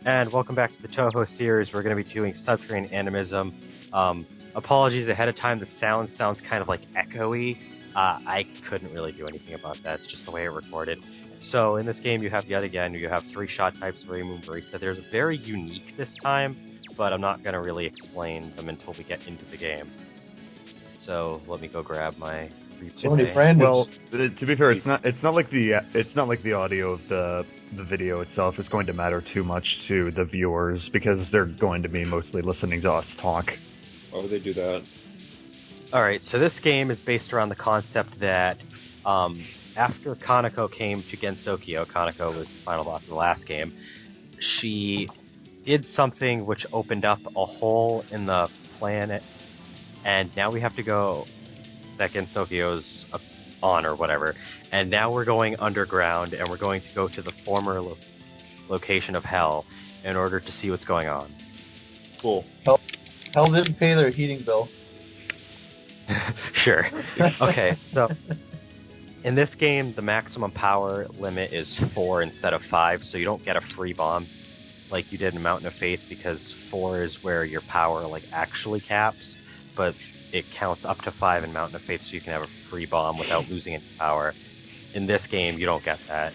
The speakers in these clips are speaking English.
and welcome back to the Touhou series. We're going to be doing Subterranean Animism. Apologies ahead of time, the sound sounds kind of like echoey. I couldn't really do anything about that, it's just the way it recorded. So in this game you have you have 3 shot types, Reimu, Marisa. They're very unique this time, but I'm not going to really explain them until we get into the game. So let me go grab my replay. Well, to be fair, it's not like the audio of the video itself is going to matter too much to the viewers because they're going to be mostly listening to us talk. Why would they do that? Alright, so this game is based around the concept that after Kaneko came to Gensokyo, Kaneko was the final boss of the last game, she did something which opened up a hole in the planet, and now we have to go, that Gensokyo's on or whatever, and now we're going underground, and we're going to go to the former location of Hell in order to see what's going on. Cool. Hell didn't pay their heating bill. Sure. Okay, so in this game, the maximum power limit is 4 instead of 5, so you don't get a free bomb like you did in Mountain of Faith, because 4 is where your power actually caps, but it counts up to 5 in Mountain of Faith, so you can have a free bomb without losing any power. In this game, you don't get that.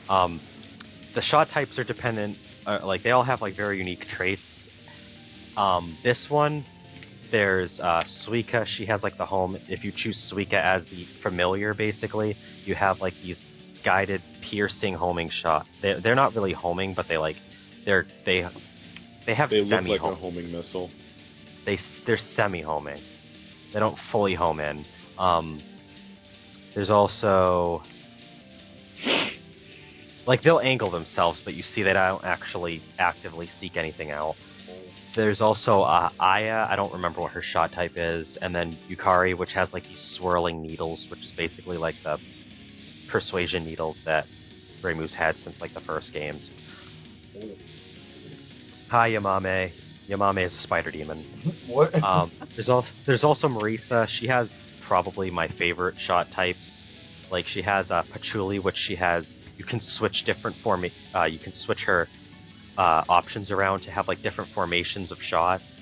The shot types are dependent, they all have very unique traits. This one, there's Suika. She has the home. If you choose Suika as the familiar, basically, you have these guided, piercing homing shot. They're not really homing, but they have They look like a homing missile. They're semi-homing. They don't fully home in. There's also they'll angle themselves, but you see they don't actually actively seek anything out. There's also Aya, I don't remember what her shot type is, and then Yukari, which has these swirling needles, which is basically the persuasion needles that Reimu's had since the first games. Hi, Yamame. Yamame is a spider demon. What? There's also Marisa. She has probably my favorite shot types. She has Patchouli, which she has. You can switch different you can switch her options around to have different formations of shots.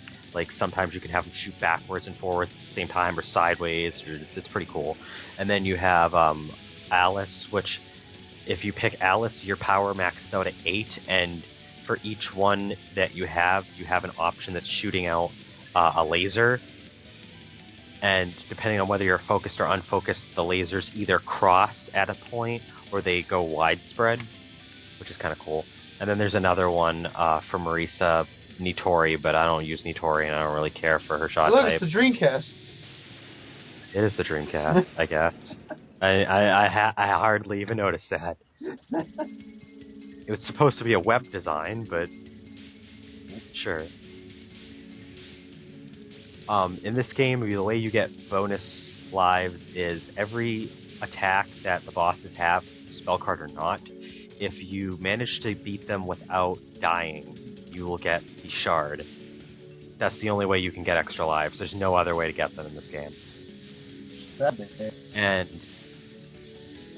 Sometimes you can have them shoot backwards and forwards at the same time, or sideways. It's pretty cool. And then you have Alice, which if you pick Alice, your power maxes out at 8, and for each one that you have an option that's shooting out a laser. And depending on whether you're focused or unfocused, the lasers either cross at a point or they go widespread, which is kind of cool. And then there's another one for Marisa, Nitori, but I don't use Nitori and I don't really care for her shot Look, type. it's the Dreamcast. It is the Dreamcast, I guess. I hardly even noticed that. It was supposed to be a web design, but sure. In this game, the way you get bonus lives is every attack that the bosses have, spell card or not, if you manage to beat them without dying, you will get the shard. That's the only way you can get extra lives. There's no other way to get them in this game. And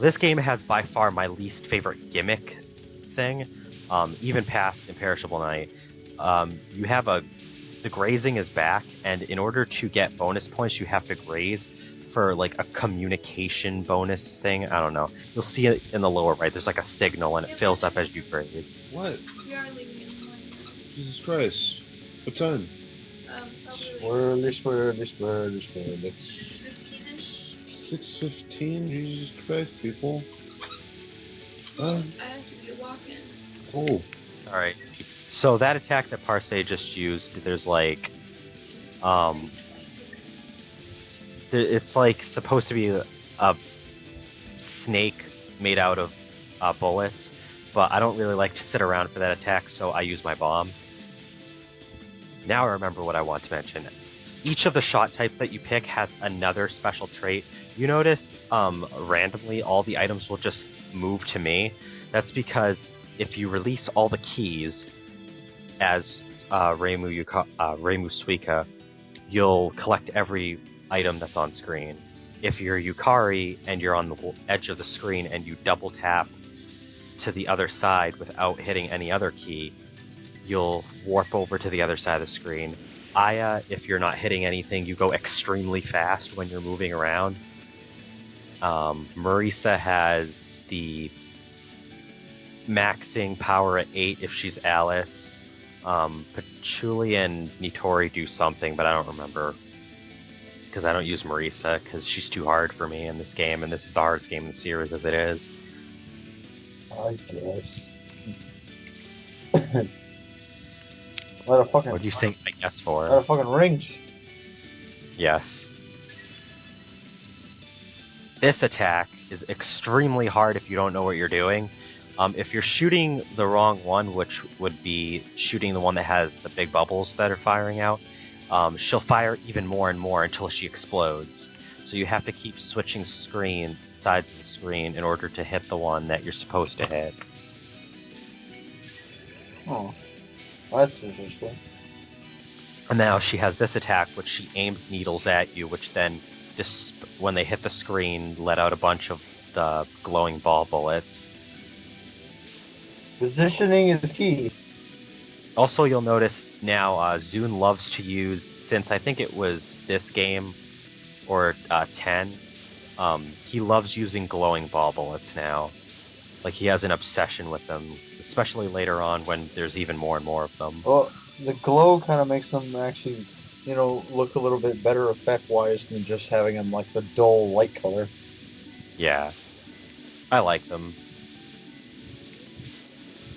this game has by far my least favorite gimmick thing, even past Imperishable Night. You have the grazing is back, and in order to get bonus points, you have to graze for a communication bonus thing. I don't know. You'll see it in the lower right. There's a signal, and it fills up as you graze. What? We are leaving in time. Jesus Christ. What time? Probably Swirly. 15-ish. 6:15? Jesus Christ, people. I have to be walking. Oh. Alright. So that attack that Parse just used, there's it's supposed to be a snake made out of bullets, but I don't really like to sit around for that attack, so I use my bomb. Now I remember what I want to mention. Each of the shot types that you pick has another special trait. You notice randomly all the items will just move to me. That's because if you release all the keys as Reimu Suika, you'll collect every item that's on screen. If you're Yukari and you're on the edge of the screen and you double tap to the other side without hitting any other key, you'll warp over to the other side of the screen. Aya, if you're not hitting anything, you go extremely fast when you're moving around. Marisa has the maxing power at 8 if she's Alice. Patchouli and Nitori do something, but I don't remember. Because I don't use Marisa, because she's too hard for me in this game, and this is the hardest game in the series as it is. I guess. What a fucking... What do you think I guess for? What a fucking rings. Yes. This attack is extremely hard if you don't know what you're doing. If you're shooting the wrong one, which would be shooting the one that has the big bubbles that are firing out, she'll fire even more and more until she explodes. So you have to keep switching sides of the screen in order to hit the one that you're supposed to hit. Oh, that's interesting. And now she has this attack, which she aims needles at you, which then, when they hit the screen, let out a bunch of the glowing ball bullets. Positioning is key. Also, you'll notice now Zune loves to use, since I think it was this game, or 10, he loves using glowing ball bullets now. Like, he has an obsession with them, especially later on when there's even more and more of them. Well, the glow kind of makes them actually, look a little bit better effect-wise than just having them like the dull light color. Yeah. I like them.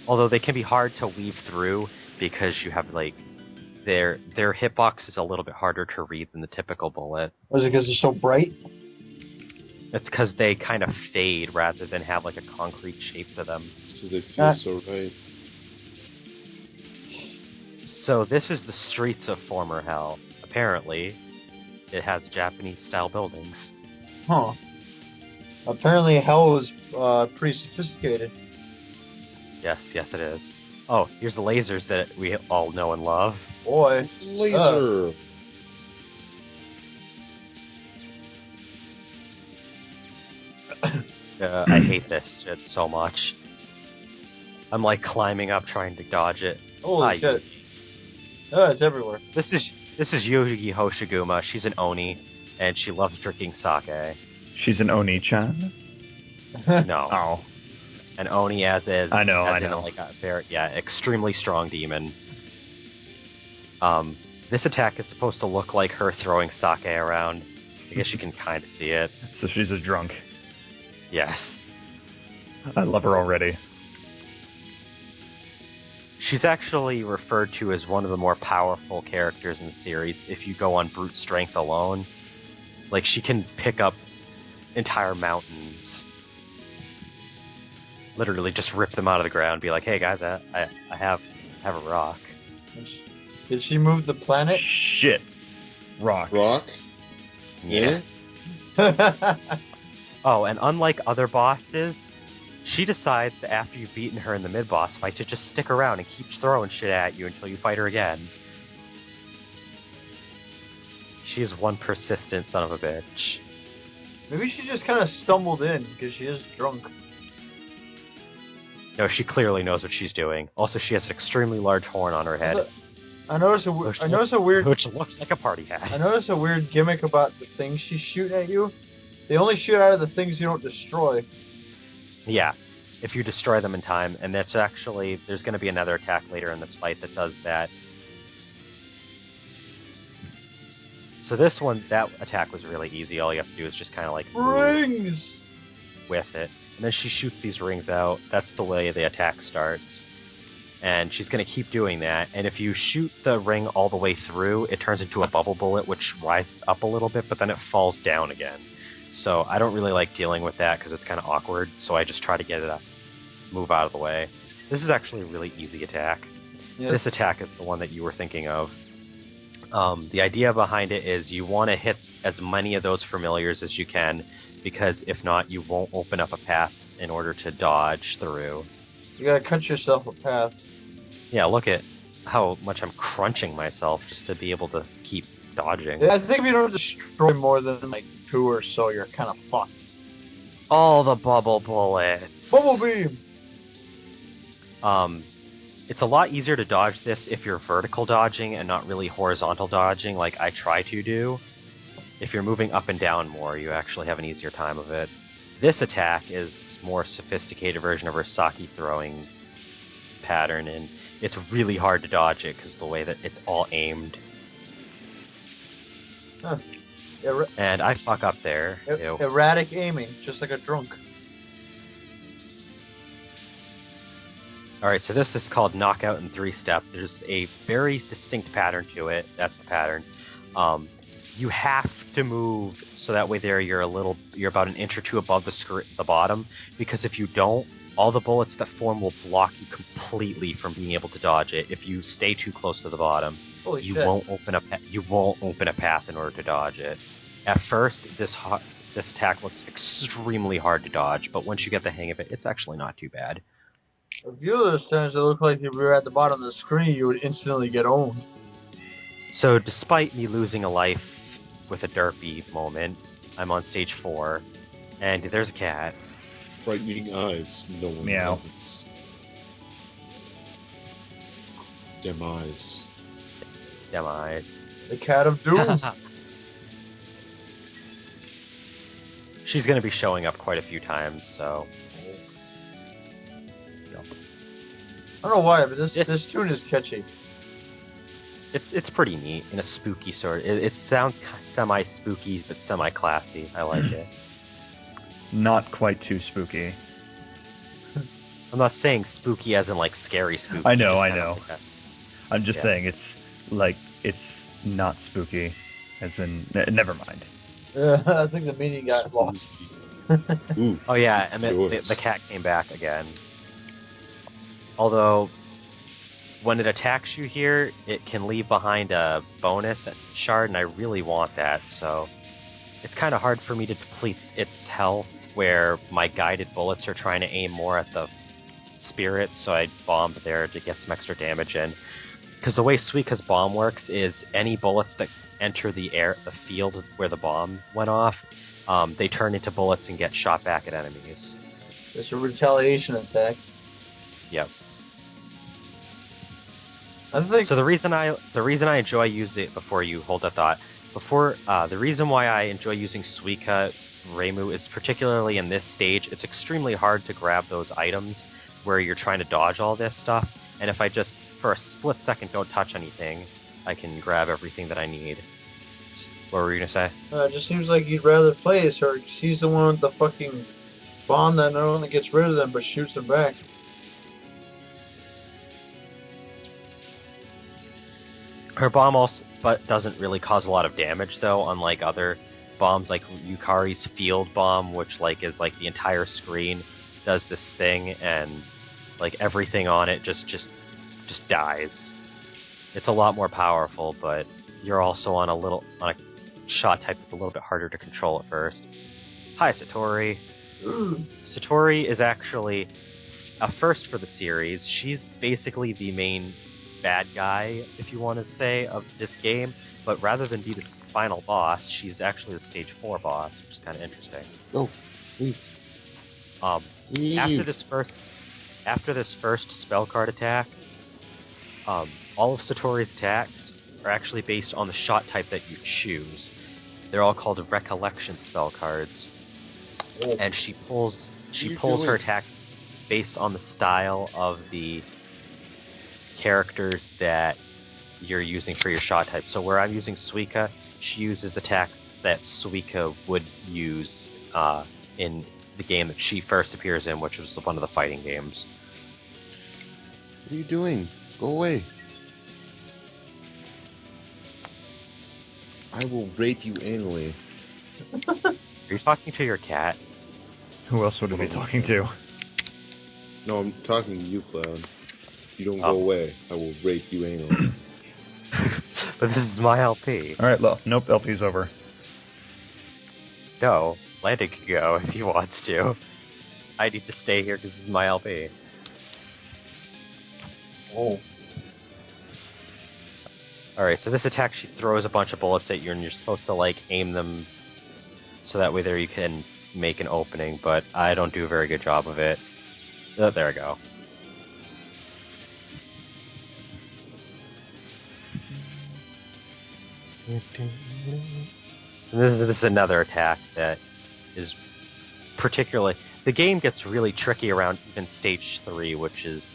Although they can be hard to weave through because you have, like, their hitbox is a little bit harder to read than the typical bullet. Was it because they're so bright? It's because they kind of fade rather than have, like, a concrete shape to them. It's because they feel so right. So this is the streets of former Hell. Apparently, it has Japanese-style buildings. Huh. Apparently Hell was pretty sophisticated. Yes it is. Oh, here's the lasers that we all know and love. Boy. Laser! I hate this shit so much. I'm like climbing up trying to dodge it. Holy shit. It's everywhere. This is Yugi Hoshiguma. She's an Oni, and she loves drinking sake. She's an Oni-chan? No. Oh. An Oni as is. I know. Like a very, extremely strong demon. This attack is supposed to look like her throwing sake around. I guess you can kind of see it. So she's a drunk. Yes. I love her already. She's actually referred to as one of the more powerful characters in the series if you go on brute strength alone. Like, she can pick up entire mountains. Literally just rip them out of the ground and be like, hey guys, I have a rock. Did she move the planet? Shit. Rock. Rock? Yeah. Oh, and unlike other bosses, she decides that after you've beaten her in the mid-boss fight to just stick around and keep throwing shit at you until you fight her again. She is one persistent son of a bitch. Maybe she just kind of stumbled in because she is drunk. No, she clearly knows what she's doing. Also, she has an extremely large horn on her head. I noticed a weird... Which looks like a party hat. I noticed a weird gimmick about the things she's shooting at you. They only shoot out of the things you don't destroy. Yeah, if you destroy them in time, and that's actually... There's going to be another attack later in this fight that does that. So this one, that attack was really easy. All you have to do is just kind of like... Rings! With it. And then she shoots these rings out. That's the way the attack starts. And she's going to keep doing that. And if you shoot the ring all the way through, it turns into a bubble bullet, which rises up a little bit, but then it falls down again. So I don't really like dealing with that because it's kind of awkward. So I just try to get it up, move out of the way. This is actually a really easy attack. Yeah. This attack is the one that you were thinking of. The idea behind it is you want to hit as many of those familiars as you can, because if not, you won't open up a path in order to dodge through. You gotta cut yourself a path. Yeah, look at how much I'm crunching myself just to be able to keep dodging. Yeah, I think if you don't destroy more than like 2 or so, you're kind of fucked. All the bubble bullets. Bubble beam! It's a lot easier to dodge this if you're vertical dodging and not really horizontal dodging like I try to do. If you're moving up and down more, you actually have an easier time of it. This attack is more sophisticated version of her Saki throwing pattern, and it's really hard to dodge it because the way that it's all aimed. Huh. And I fuck up there. Ew. Erratic aiming, just like a drunk. Alright, so this is called Knockout in 3-step. There's a very distinct pattern to it. That's the pattern. You have to move so that way there you're about an inch or two above the bottom, because if you don't, all the bullets that form will block you completely from being able to dodge it. If you stay too close to the bottom, you won't open a path in order to dodge it. At first, this attack looks extremely hard to dodge, but once you get the hang of it, it's actually not too bad. A few of those times it looked like if you were at the bottom of the screen, you would instantly get owned. So despite me losing a life with a derpy moment, I'm on stage 4, and there's a cat. Frightening eyes, no one Meow. knows. Dim eyes. Damn eyes. The cat of doom. She's gonna be showing up quite a few times, so... I don't know why, but this tune is catchy. It's pretty neat in a spooky sort. It sounds semi-spooky, but semi-classy. I like it. Not quite too spooky. I'm not saying spooky as in like scary spooky. I know, just I kind of know. like that. I'm just Yeah. saying it's not spooky, as in never mind. I think the meaning got lost. Ooh, Oh yeah, I mean Yours. the cat came back again. Although, when it attacks you here, it can leave behind a bonus shard, and I really want that, so... It's kind of hard for me to deplete its health, where my guided bullets are trying to aim more at the spirits, so I bomb there to get some extra damage in. Because the way Suika's bomb works is any bullets that enter the field where the bomb went off, they turn into bullets and get shot back at enemies. It's a retaliation attack. Yep. I think So the reason I enjoy using it, before you hold that thought, the reason why I enjoy using Suika Reimu is particularly in this stage, it's extremely hard to grab those items where you're trying to dodge all this stuff, and if I just, for a split second, don't touch anything, I can grab everything that I need. What were you gonna say? it just seems like you'd rather play as her. She's the one with the fucking bomb that not only gets rid of them, but shoots them back. Her bomb also doesn't really cause a lot of damage, though, unlike other bombs like Yukari's field bomb, which is like the entire screen does this thing, and like everything on it just dies. It's a lot more powerful, but you're also on a shot type that's a little bit harder to control at first. Hi, Satori. Satori is actually a first for the series. She's basically the main bad guy, if you want to say, of this game, but rather than be the final boss, she's actually the stage 4 boss, which is kind of interesting. Oh, leave. After this first spell card attack, all of Satori's attacks are actually based on the shot type that you choose. They're all called recollection spell cards, and she pulls her attack based on the style of the characters that you're using for your shot type. So where I'm using Suika, she uses attacks that Suika would use in the game that she first appears in, which was one of the fighting games. What are you doing? Go away. I will rape you anally. Are you talking to your cat? Who else would it be talking to? No, I'm talking to you, Cloud. If you don't Oh. go away, I will rape you anally. But this is my LP. Alright, nope, LP's over. No, Landon can go if he wants to. I need to stay here because this is my LP. Oh. Alright, so this attack, she throws a bunch of bullets at you, and you're supposed to, aim them so that way there you can make an opening, but I don't do a very good job of it. Oh, there we go. And this is another attack that is particularly... The game gets really tricky around even stage 3, which is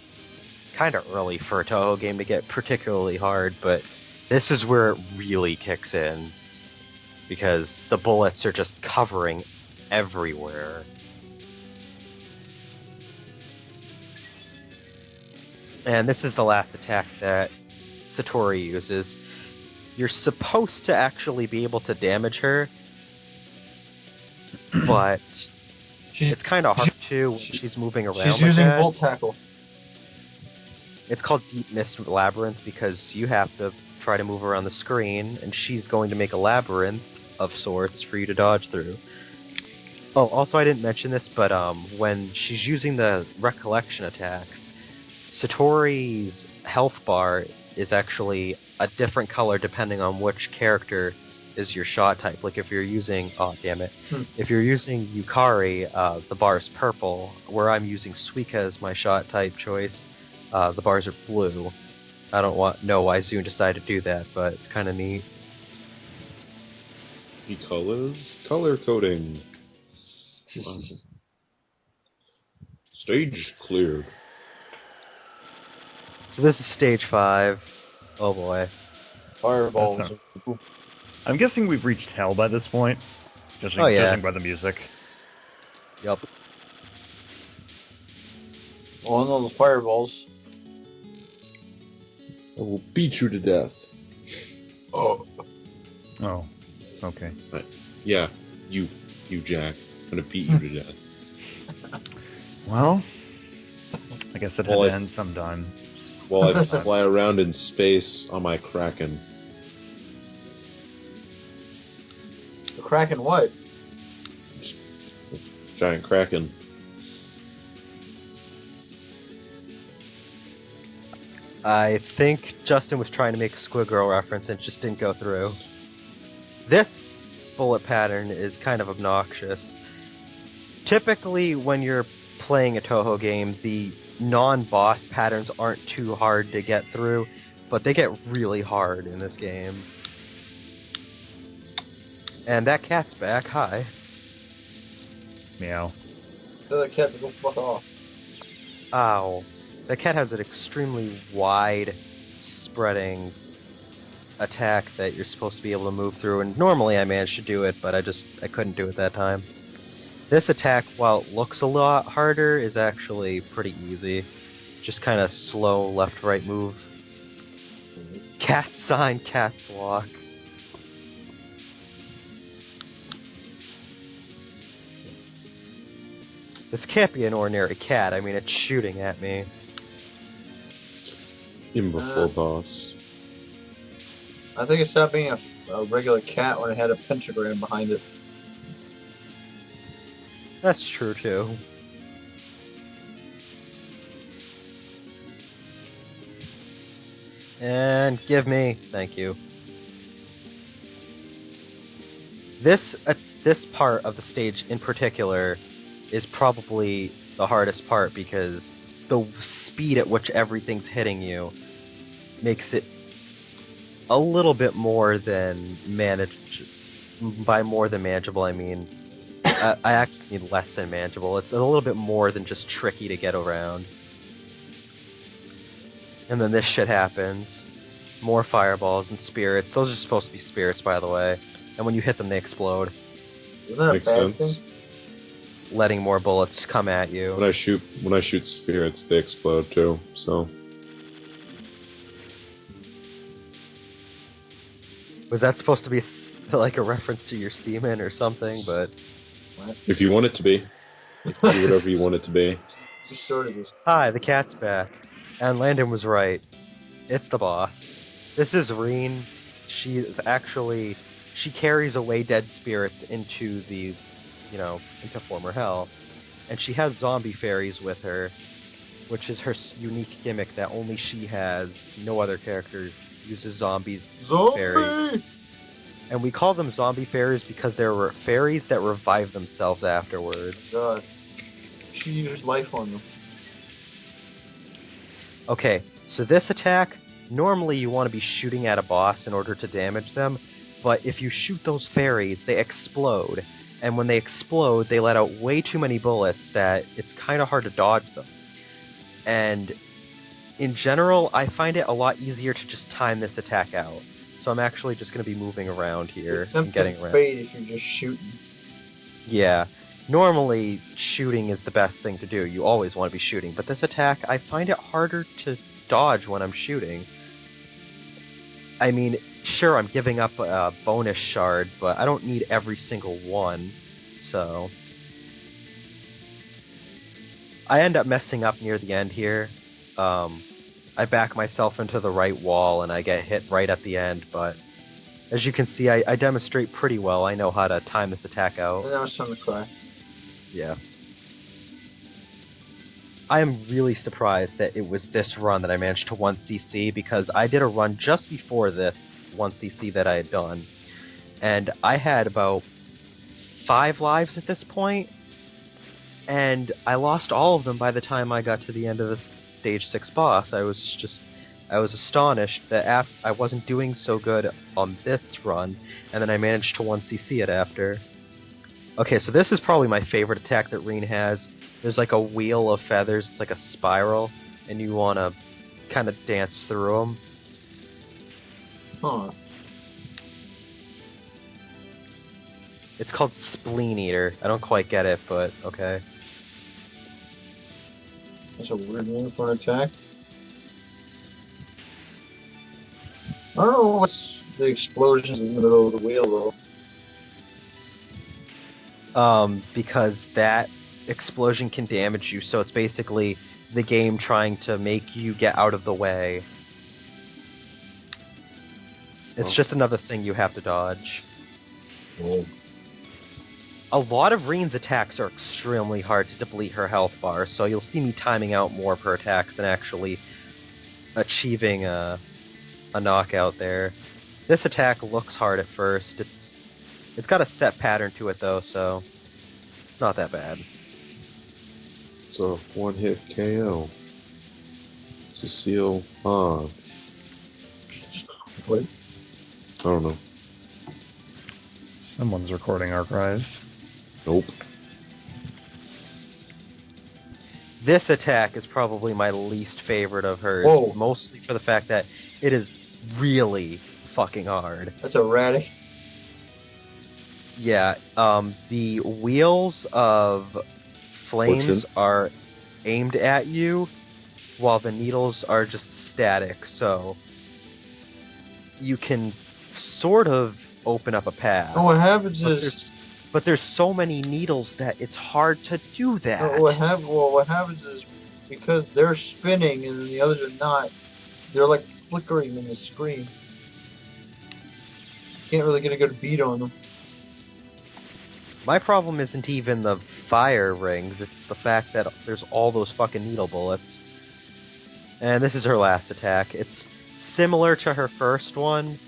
kind of early for a Touhou game to get particularly hard, but this is where it really kicks in, because the bullets are just covering everywhere. And this is the last attack that Satori uses. You're supposed to actually be able to damage her, but it's kind of hard to when she's moving around She's like using that. Volt Tackle. It's called Deep Mist Labyrinth because you have to try to move around the screen, and she's going to make a labyrinth of sorts for you to dodge through. Oh, also I didn't mention this, but when she's using the recollection attacks, Satori's health bar is actually a different color depending on which character is your shot type. Like if you're using... Oh, damn it. If you're using Yukari, the bar is purple. Where I'm using Suika as my shot type choice, the bars are blue. I don't know why Zune decided to do that, but it's kind of neat. The colors? Color coding. Stage cleared. So this is stage 5. Oh boy. Fireballs. That's I'm guessing we've reached hell by this point, judging, Oh, yeah. judging by the music. Yup. Oh no, the fireballs. I will beat you to death. Oh. Oh, okay. Yeah, you Jack. I'm gonna beat you to death. Well, I guess it had Well, to end sometime. While I fly around in space on my Kraken. The Kraken what? Giant Kraken. I think Justin was trying to make a Squid Girl reference and it just didn't go through. This bullet pattern is kind of obnoxious. Typically, when you're playing a Touhou game, the non-boss patterns aren't too hard to get through, but they get really hard in this game. And that cat's back. Hi. Meow. Tell the cat to go fuck off. Ow. The cat has an extremely wide spreading attack that you're supposed to be able to move through, and normally I managed to do it, but I couldn't do it that time. This attack, while it looks a lot harder, is actually pretty easy. Just kind of slow left-right move. Cat sign, cats walk. This can't be an ordinary cat. I mean, it's shooting at me. Even before boss. I think it stopped being a regular cat when it had a pentagram behind it. That's true, too. And give me... Thank you. This part of the stage in particular is probably the hardest part because the speed at which everything's hitting you makes it a little bit more than by more than manageable, I mean, I actually mean less than manageable. It's a little bit more than just tricky to get around. And then this shit happens. More fireballs and spirits. Those are supposed to be spirits, by the way. And when you hit them, they explode, Isn't that Makes a bad sense. thing? letting more bullets come at you. When I shoot spirits, they explode too. So Was that supposed to be like a reference to your semen or something? But if you want it to be, do whatever you want it to be. Who started this? hi, the cat's back. And Landon was right. It's the boss. This is Reen. She carries away dead spirits into the, into former hell. And she has zombie fairies with her, which is her unique gimmick that only she has. No other character uses fairies. Zombie! And we call them zombie fairies because there were fairies that revive themselves afterwards. God. She used life on them. Okay, so this attack, normally you want to be shooting at a boss in order to damage them, but if you shoot those fairies, they explode. And when they explode, they let out way too many bullets that it's kind of hard to dodge them. And in general, I find it a lot easier to just time this attack out. So I'm actually just going to be moving around here and getting around. Fade if you're just shooting. Yeah. Normally, shooting is the best thing to do. You always want to be shooting. But this attack, I find it harder to dodge when I'm shooting. I mean, sure, I'm giving up a bonus shard, but I don't need every single one. So I end up messing up near the end here. I back myself into the right wall and I get hit right at the end, but as you can see, I demonstrate pretty well. I know how to time this attack out. And that was time to cry. Yeah. I am really surprised that it was this run that I managed to 1cc, because I did a run just before this 1cc that I had done, and I had about 5 lives at this point, and I lost all of them by the time I got to the end of the stage 6 boss. I was astonished that I wasn't doing so good on this run, and then I managed to 1cc it after. Okay, so this is probably my favorite attack that Reen has. There's like a wheel of feathers, it's like a spiral, and you want to kind of dance through them. Huh. It's called Spleen Eater. I don't quite get it, but okay. That's a weird name for an attack. I don't know what's the explosions in the middle of the wheel, though. Because that explosion can damage you, so it's basically the game trying to make you get out of the way. It's just another thing you have to dodge. Oh. A lot of Reen's attacks are extremely hard to deplete her health bar, so you'll see me timing out more of her attacks than actually achieving a knockout there. This attack looks hard at first. It's got a set pattern to it though, so it's not that bad. It's a one-hit KO. Cecile Han. What? I don't know. Someone's recording our cries. Nope. This attack is probably my least favorite of hers, Whoa. mostly for the fact that it is really fucking hard. That's a ratty. Yeah, the wheels of flames are aimed at you, while the needles are just static, so you can sort of open up a path. And what happens is... But there's so many needles that it's hard to do that. What happens is, because they're spinning and the others are not, they're like flickering in the screen. Can't really get a good beat on them. My problem isn't even the fire rings, it's the fact that there's all those fucking needle bullets. And this is her last attack. It's similar to her first one,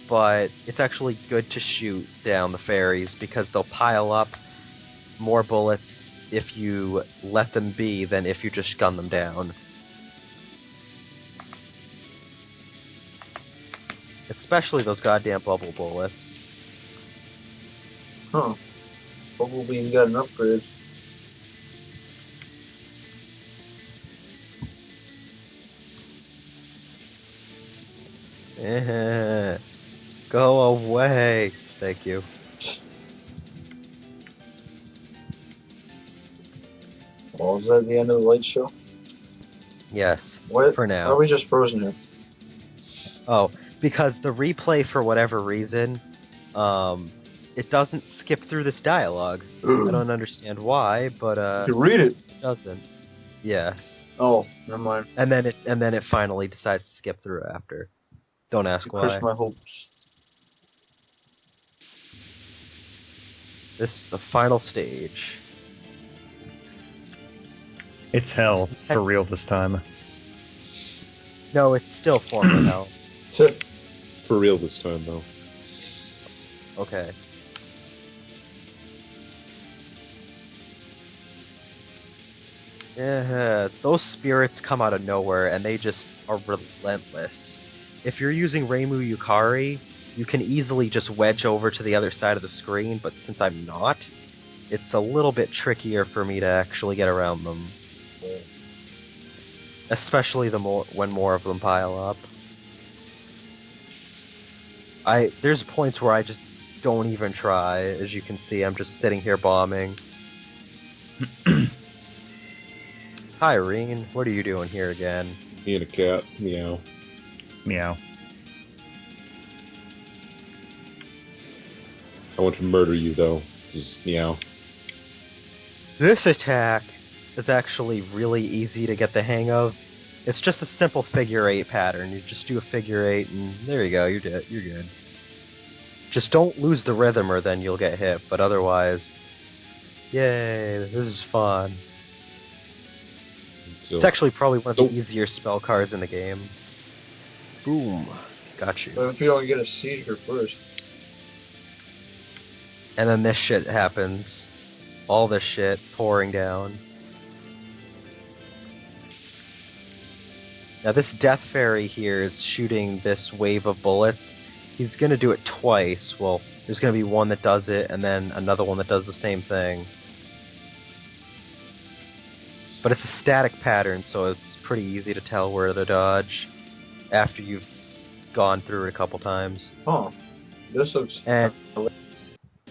but it's actually good to shoot down the fairies because they'll pile up more bullets if you let them be than if you just gun them down. Especially those goddamn bubble bullets. Huh. Bumblebee got an upgrade. Go away. Thank you. Well, is that the end of the light show? Yes, What? for now. Or are we just frozen here? Oh, because the replay, for whatever reason, it doesn't skip through this dialogue. I don't understand why, but You can read it. it doesn't. Yes. Oh, never mind. And then it finally decides to skip through after. Don't ask You why. crushed my hopes. This is the final stage. It's hell, for real this time. No, it's still former hell. For real this time, though. Okay. Yeah, those spirits come out of nowhere and they just are relentless. If you're using Reimu Yukari, you can easily just wedge over to the other side of the screen, but since I'm not, it's a little bit trickier for me to actually get around them. Especially when more of them pile up. There's points where I just don't even try. As you can see, I'm just sitting here bombing. Hi, Reen. What are you doing here again? Me and a cat. Meow. Meow. I want to murder you, though. This is meow. This attack is actually really easy to get the hang of. It's just a simple figure 8 pattern. You just do a figure 8, and there you go. You're good. Just don't lose the rhythm, or then you'll get hit. But otherwise, yay! This is fun. So, It's actually probably one of the easier spell cards in the game. Boom. Got you. But if you don't get a seizure first. And then this shit happens. All this shit pouring down. Now this Death Fairy here is shooting this wave of bullets. He's gonna do it twice. Well, there's gonna be one that does it, and then another one that does the same thing. But it's a static pattern, so it's pretty easy to tell where to dodge after you've gone through it a couple times. Huh. This looks... And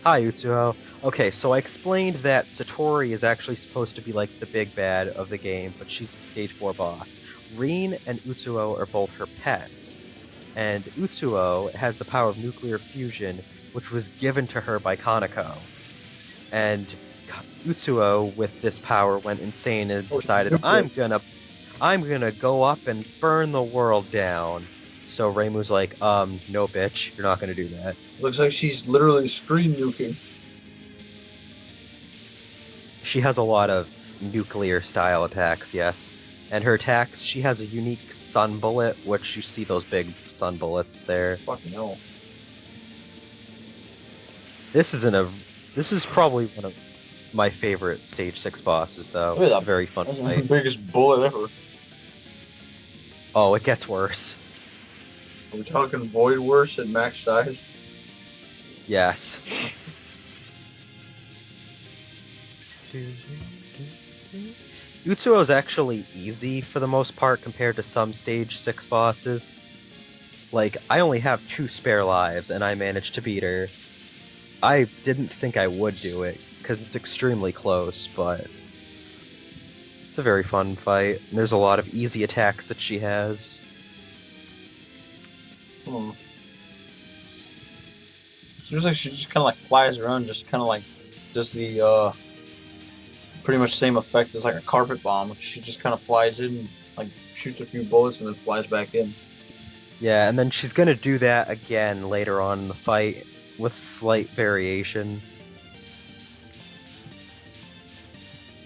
hi, Utsuho. Okay, so I explained that Satori is actually supposed to be like the big bad of the game, but she's the stage 4 boss. Reen and Utsuho are both her pets, and Utsuho has the power of nuclear fusion, which was given to her by Kaneko. And Utsuho, with this power, went insane and decided, I'm gonna go up and burn the world down. So Reimu's like, no bitch, you're not gonna do that. Looks like she's literally screen nuking. She has a lot of nuclear style attacks, yes. And her attacks, she has a unique sun bullet, which you see those big sun bullets there. Fucking hell. This is probably one of my favorite stage 6 bosses, though. Look at that. Very fun That's fight. the biggest bullet ever. Oh, it gets worse. Are we talking void worse at max size? Yes. Utsuho is actually easy for the most part compared to some stage 6 bosses. Like, I only have 2 spare lives and I managed to beat her. I didn't think I would do it, because it's extremely close, but it's a very fun fight. And there's a lot of easy attacks that she has. Seems like she just kind of like flies around, just kind of like does the pretty much same effect as like a carpet bomb. She just kind of flies in, like shoots a few bullets and then flies back in. Yeah, and then she's gonna do that again later on in the fight with slight variation.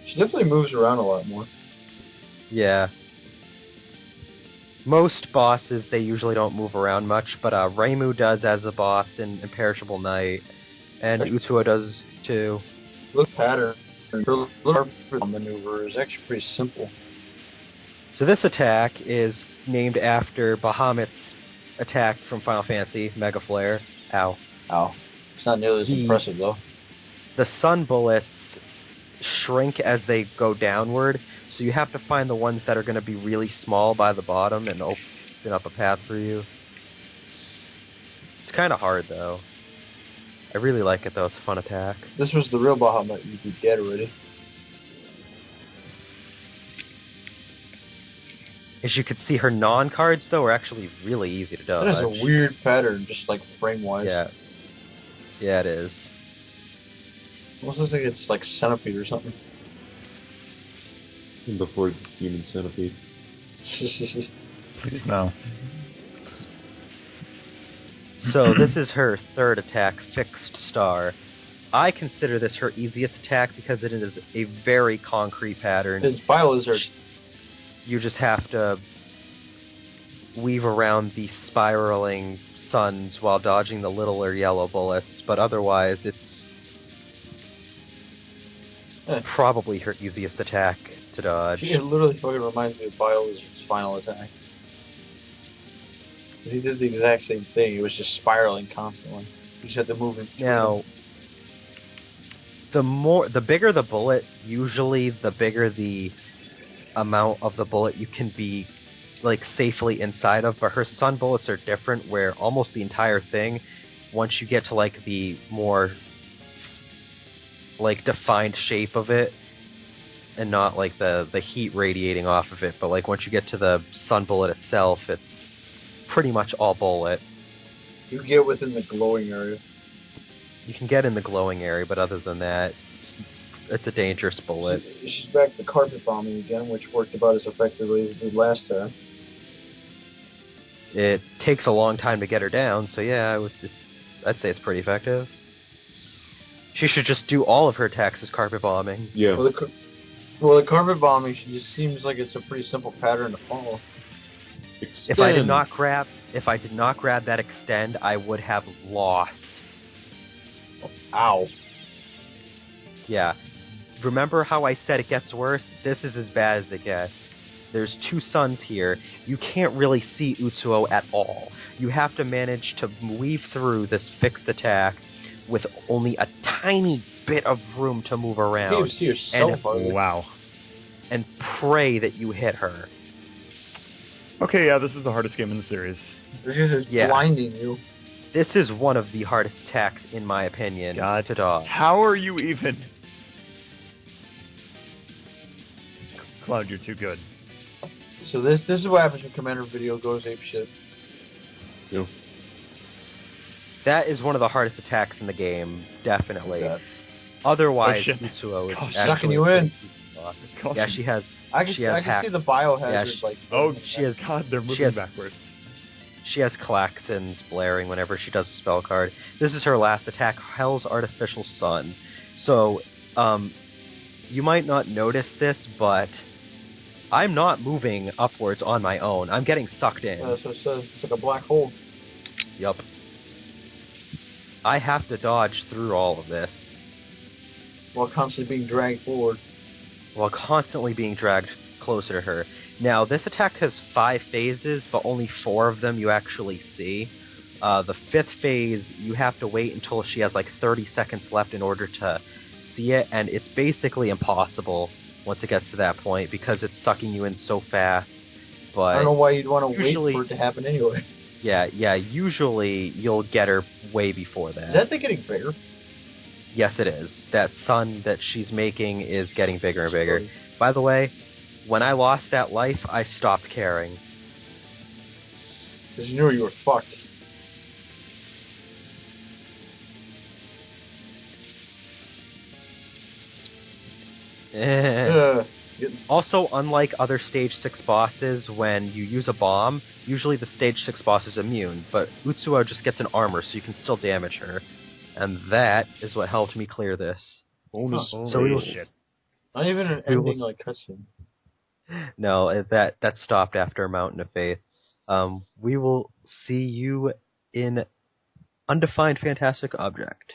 She definitely moves around a lot more. Yeah. Most bosses, they usually don't move around much, but Reimu does as a boss in Imperishable Night, and Utsuho does too. Look pattern. Her carpet maneuver is actually pretty simple. So this attack is named after Bahamut's attack from Final Fantasy, Mega Flare. Ow. Ow. It's not nearly as impressive though. The sun bullets shrink as they go downward, so you have to find the ones that are going to be really small by the bottom and open up a path for you. It's kind of hard though. I really like it though, it's a fun attack. This was the real Bahamut, you'd be dead already. As you can see, her non-cards though are actually really easy to dodge. That is a weird pattern, just like frame-wise. Yeah. Yeah, it is. Almost looks like it's like Centipede or something. Before Human Centipede. Please no. So this is her third attack, Fixed Star. I consider this her easiest attack because it is a very concrete pattern. It's Bio-Lizard. You just have to weave around the spiraling suns while dodging the littler yellow bullets, but otherwise it's probably her easiest attack to dodge. It literally fucking reminds me of Bio-Lizard's final attack. He did the exact same thing. It was just spiraling constantly. You just had to move in between Now, the bigger the bullet, usually the bigger the amount of the bullet you can be like safely inside of, but her sun bullets are different where almost the entire thing, once you get to like the more like defined shape of it and not like the heat radiating off of it, but like once you get to the sun bullet itself, it's pretty much all bullet. You get within the glowing area. You can get in the glowing area, but other than that, it's a dangerous bullet. She's back to carpet bombing again, which worked about as effectively as it did last time. It takes a long time to get her down, so yeah, I'd say it's pretty effective. She should just do all of her attacks as carpet bombing. Yeah. Well, the carpet bombing she just seems like it's a pretty simple pattern to follow. If I did not grab that extend, I would have lost. Ow. Yeah. Remember how I said it gets worse? This is as bad as it gets. There's two suns here. You can't really see Utsuo at all. You have to manage to weave through this fixed attack with only a tiny bit of room to move You can't even around. see yourself. Wow. And pray that you hit her. Okay, yeah, this is the hardest game in the series. It's just Yeah. blinding you. This is one of the hardest attacks, in my opinion, God. to dodge. How are you even? Cloud, you're too good. So this is what happens when Commander Video goes apeshit. Yeah. That is one of the hardest attacks in the game, definitely. Yeah. Otherwise, Oh, shit. Utsuo is Gosh, actually sucking you in. pretty- Yeah, she has. I can She has see the biohazard like. Oh, She has- God, they're moving has- backwards. She has klaxons blaring whenever she does a spell card. This is her last attack, Hell's Artificial Sun. So, you might not notice this, but I'm not moving upwards on my own. I'm getting sucked in. So it says it's like a black hole. Yup. I have to dodge through all of this While constantly being dragged forward. while constantly being dragged closer to her. Now, this attack has 5 phases, but only 4 of them you actually see. The 5th phase, you have to wait until she has like 30 seconds left in order to see it, and it's basically impossible once it gets to that point because it's sucking you in so fast. I don't know But why you'd want to wait usually- for it to happen anyway. yeah, usually you'll get her way before Is that thing getting bigger? Yes, it is. That sun that she's making is getting bigger and bigger. By the way, when I lost that life, I stopped caring. Because you knew you were fucked. Also, unlike other Stage 6 bosses, when you use a bomb, usually the Stage 6 boss is immune, but Utsuo just gets an armor, so you can still damage her. And that is what helped me clear this. Bonus. So we will- shit. Not even an We will- ending like cutscene. No, that stopped after Mountain of Faith. We will see you in Undefined Fantastic Object.